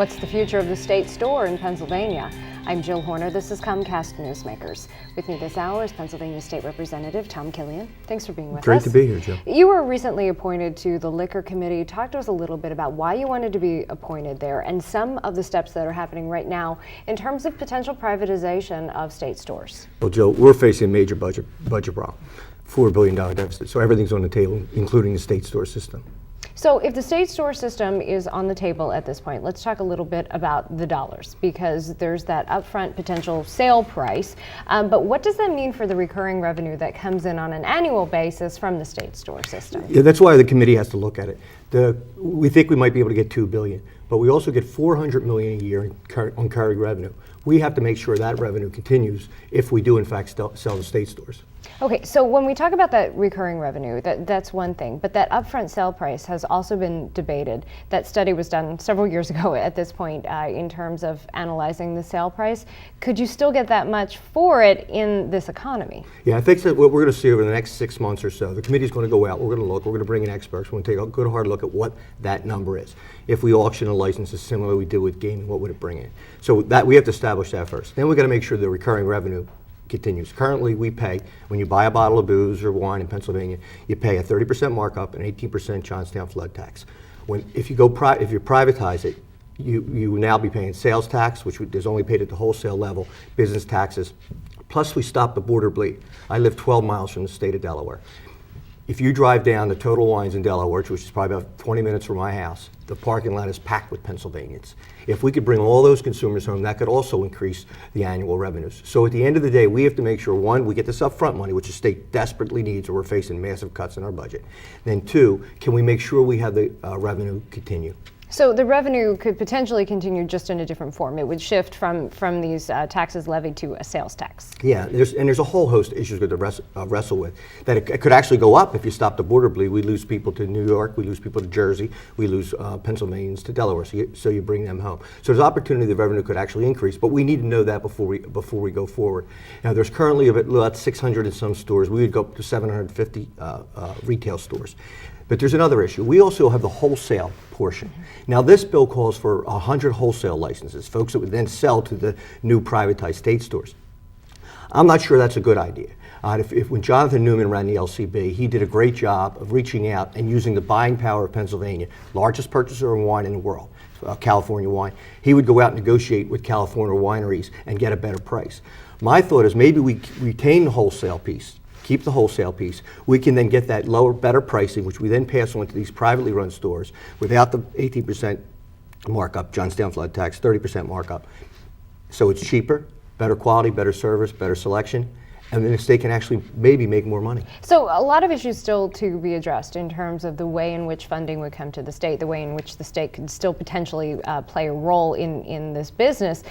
What's the future of the state store in Pennsylvania? I'm Jill Horner. This is Comcast Newsmakers. With me this hour is Pennsylvania State Representative Tom Killion. Thanks for being with us. Great to be here, Jill. You were recently appointed to the Liquor Committee. Talk to us a little bit about why you wanted to be appointed there and some of the steps that are happening right now in terms of potential privatization of state stores. Well, Jill, we're facing a major budget problem, $4 billion deficit. So everything's on the table, including the state store system. So if the state store system is on the table at this point, let's talk a little bit about the dollars, because there's that upfront potential sale price. But what does that mean for the recurring revenue that comes in on an annual basis from the state store system? Yeah, that's why the committee has to look at it. We think we might be able to get $2 billion, but we also get $400 million a year on carried revenue. We have to make sure that revenue continues if we do in fact sell the state stores. Okay, so when we talk about that recurring revenue, that's one thing, but that upfront sale price has also been debated. That study was done several years ago at this point in terms of analyzing the sale price. Could you still get that much for it in this economy? Yeah, I think that what we're going to see over the next 6 months or so, the committee's going to go out, we're going to look, we're going to bring in experts, we're going to take a good hard look at what that number is. If we auction a license as similar we did with gaming, what would it bring in? So that we have to establish that first. Then we've got to make sure the recurring revenue continues. Currently, we pay, when you buy a bottle of booze or wine in Pennsylvania, you pay a 30% markup and 18% Johnstown flood tax. If you privatize it, you will now be paying sales tax, which is only paid at the wholesale level, business taxes, plus we stop the border bleed. I live 12 miles from the state of Delaware. If you drive down the Total Wines in Delaware, which is probably about 20 minutes from my house, the parking lot is packed with Pennsylvanians. If we could bring all those consumers home, that could also increase the annual revenues. So at the end of the day, we have to make sure, one, we get this upfront money, which the state desperately needs, or we're facing massive cuts in our budget. Then two, can we make sure we have the revenue continue? So the revenue could potentially continue just in a different form. It would shift from these taxes levied to a sales tax. Yeah, there's a whole host of issues to wrestle with. That it could actually go up if you stop the border bleed. We lose people to New York, we lose people to Jersey, we lose Pennsylvanians to Delaware. So you bring them home. So there's opportunity the revenue could actually increase, but we need to know that before we go forward. Now there's currently about 600 in some stores. We would go up to 750 retail stores. But there's another issue. We also have the wholesale portion. Now this bill calls for 100 wholesale licenses, folks that would then sell to the new privatized state stores. I'm not sure that's a good idea. When Jonathan Newman ran the LCB, he did a great job of reaching out and using the buying power of Pennsylvania, largest purchaser of wine in the world, California wine. He would go out and negotiate with California wineries and get a better price. My thought is maybe we retain the wholesale piece, keep the wholesale piece. We can then get that lower, better pricing, which we then pass on to these privately run stores without the 18% markup, Johnstown flood tax, 30% markup. So it's cheaper, better quality, better service, better selection, and then the state can actually maybe make more money. So a lot of issues still to be addressed in terms of the way in which funding would come to the state, the way in which the state could still potentially play a role in this business.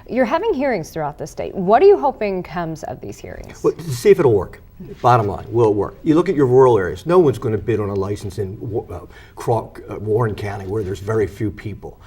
You're having hearings throughout the state. What are you hoping comes of these hearings? Well, to see if it'll work. Bottom line, will it work? You look at your rural areas, no one's going to bid on a license in Warren County where there's very few people.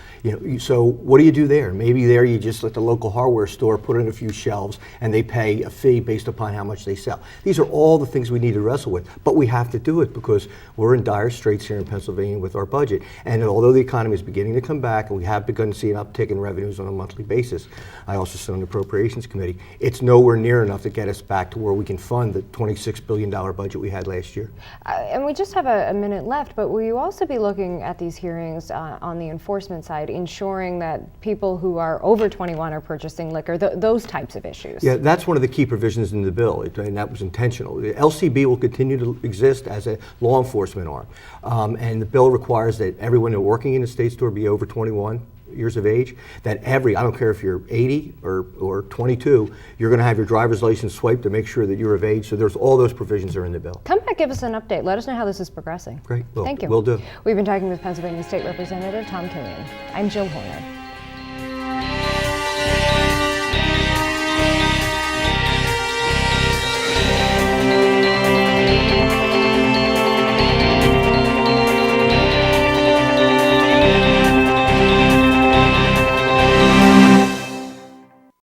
So what do you do there? Maybe there you just let the local hardware store put in a few shelves and they pay a fee based upon how much they sell. These are all the things we need to wrestle with, but we have to do it because we're in dire straits here in Pennsylvania with our budget. And although the economy is beginning to come back and we have begun to see an uptick in revenues on a monthly basis, I also sit on the Appropriations Committee, it's nowhere near enough to get us back to where we can fund the $26 billion budget we had last year. And we just have a minute left, but will you also be looking at these hearings on the enforcement side, ensuring that people who are over 21 are purchasing liquor, those types of issues? Yeah, that's one of the key provisions in the bill, and that was intentional. The LCB will continue to exist as a law enforcement arm, and the bill requires that everyone working in a state store be over 21 years of age, that I don't care if you're 80 or 22, you're going to have your driver's license swiped to make sure that you're of age. So there's all those provisions are in the bill. Come back, give us an update. Let us know how this is progressing. Great. Thank you. Will do. We've been talking with Pennsylvania State Representative Tom Killion. I'm Jill Horner.